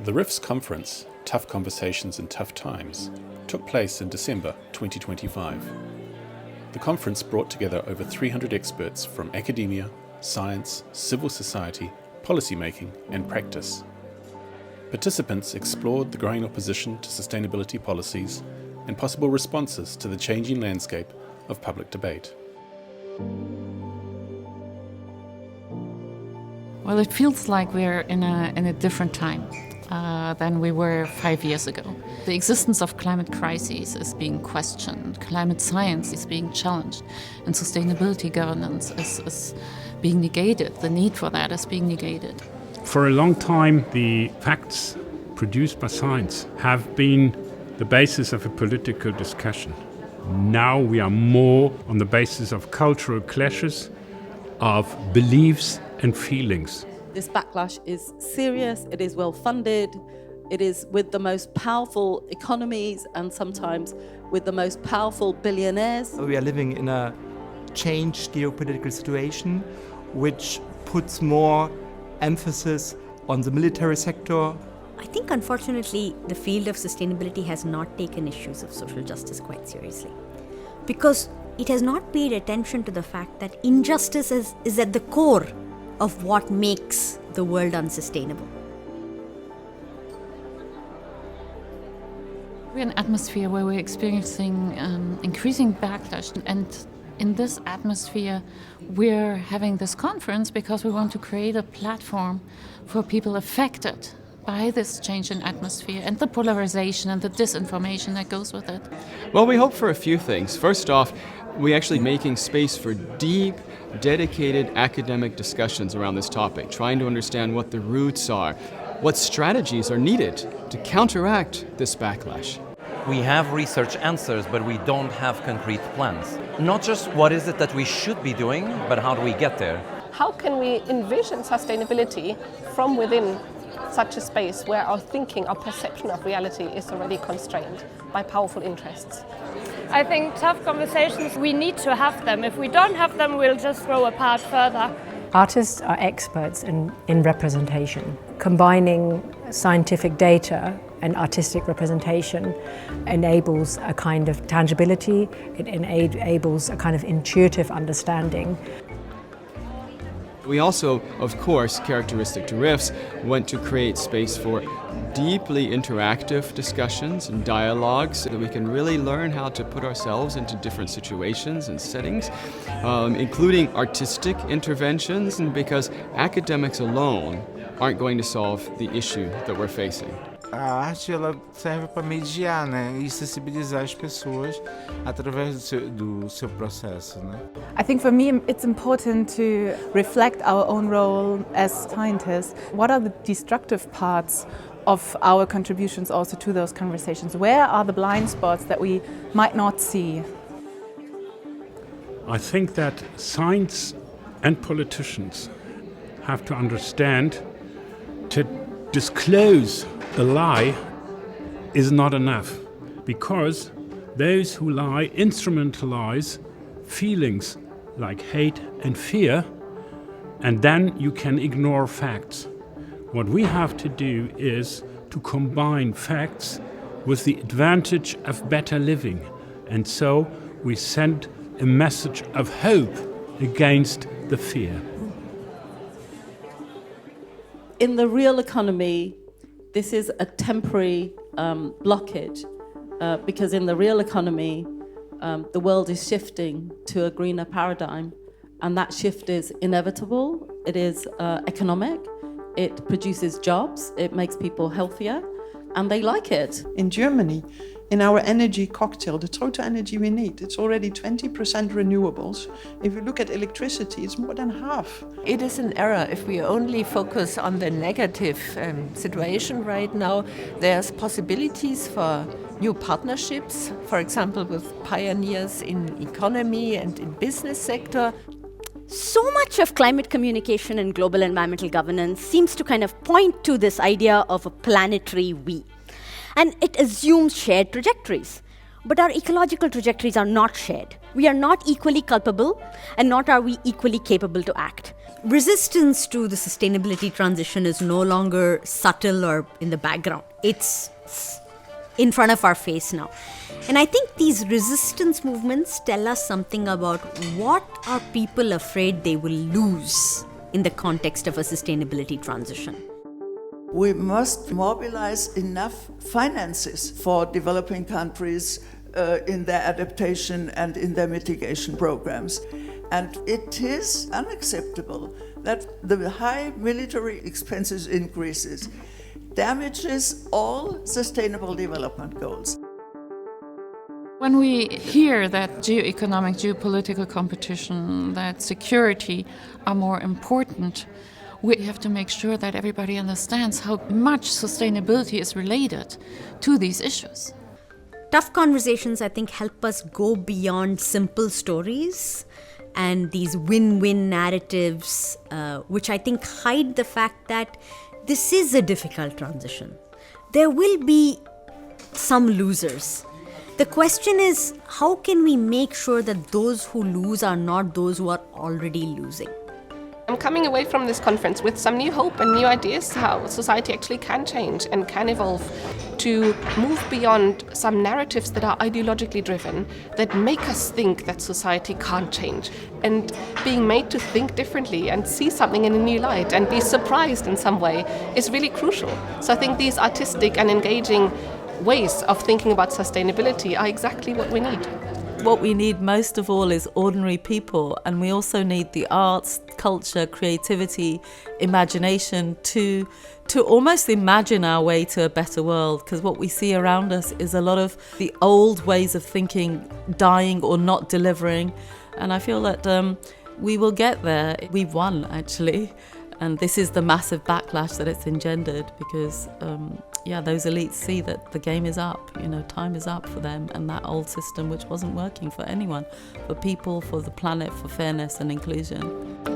The RIFS Conference, Tough Conversations in Tough Times, took place in December 2025. The conference brought together over 300 experts from academia, science, civil society, policymaking, and practice. Participants explored the growing opposition to sustainability policies and possible responses to the changing landscape of public debate. Well, it feels like we're in a different time than we were 5 years ago. The existence of climate crises is being questioned, climate science is being challenged, and sustainability governance is being negated. The need for that is being negated. For a long time, the facts produced by science have been the basis of a political discussion. Now we are more on the basis of cultural clashes, of beliefs and feelings. This backlash is serious, it is well funded, it is with the most powerful economies and sometimes with the most powerful billionaires. We are living in a changed geopolitical situation which puts more emphasis on the military sector. I think unfortunately the field of sustainability has not taken issues of social justice quite seriously, because it has not paid attention to the fact that injustice is at the core of what makes the world unsustainable. We're in an atmosphere where we're experiencing increasing backlash, and in this atmosphere we're having this conference because we want to create a platform for people affected by this change in atmosphere and the polarization and the disinformation that goes with it. Well, we hope for a few things. First off, we're actually making space for deep, dedicated academic discussions around this topic, trying to understand what the roots are, what strategies are needed to counteract this backlash. We have research answers, but we don't have concrete plans. Not just what is it that we should be doing, but how do we get there? How can we envision sustainability from within such a space where our thinking, our perception of reality is already constrained by powerful interests? I think tough conversations, we need to have them. If we don't have them, we'll just grow apart further. Artists are experts in representation. Combining scientific data and artistic representation enables a kind of tangibility, it enables a kind of intuitive understanding. We also, of course, characteristic to RIFS, want to create space for deeply interactive discussions and dialogues so that we can really learn how to put ourselves into different situations and settings, including artistic interventions, and because academics alone aren't going to solve the issue that we're facing. A arte ela serve para mediar, né, e sensibilizar as pessoas através do seu processo, né? I think for me it's important to reflect our own role as scientists. What are the destructive parts of our contributions also to those conversations? Where are the blind spots that we might not see? I think that science and politicians have to understand to disclose a lie is not enough, because those who lie instrumentalize feelings like hate and fear, and then you can ignore facts. What we have to do is to combine facts with the advantage of better living, and so we send a message of hope against the fear. In the real economy, this is a temporary blockage because in the real economy, the world is shifting to a greener paradigm, and that shift is inevitable. It is economic, it produces jobs, it makes people healthier, and they like it. In Germany, in our energy cocktail, the total energy we need, it's already 20% renewables. If you look at electricity, it's more than half. It is an error if we only focus on the negative situation right now. There's possibilities for new partnerships, for example, with pioneers in economy and in business sector. So much of climate communication and global environmental governance seems to kind of point to this idea of a planetary we. And it assumes shared trajectories. But our ecological trajectories are not shared. We are not equally culpable, and nor are we equally capable to act. resistance to the sustainability transition is no longer subtle or in the background. It's in front of our face now. And I think these resistance movements tell us something about what are people afraid they will lose in the context of a sustainability transition. We must mobilize enough finances for developing countries in their adaptation and in their mitigation programs. And it is unacceptable that the high military expenses increases damages all sustainable development goals. When we hear that geoeconomic, geopolitical competition, that security are more important, we have to make sure that everybody understands how much sustainability is related to these issues. Tough conversations, I think, help us go beyond simple stories and these win-win narratives, which I think hide the fact that this is a difficult transition. There will be some losers. The question is, how can we make sure that those who lose are not those who are already losing? I'm coming away from this conference with some new hope and new ideas how society actually can change and can evolve to move beyond some narratives that are ideologically driven, that make us think that society can't change, and being made to think differently and see something in a new light and be surprised in some way is really crucial. So I think these artistic and engaging ways of thinking about sustainability are exactly what we need. What we need most of all is ordinary people, and we also need the arts, culture, creativity, imagination to almost imagine our way to a better world, because what we see around us is a lot of the old ways of thinking dying or not delivering, and I feel that we will get there. We've won, actually, and this is the massive backlash that it's engendered, because those elites see that the game is up, time is up for them, and that old system which wasn't working for anyone, for people, for the planet, for fairness and inclusion.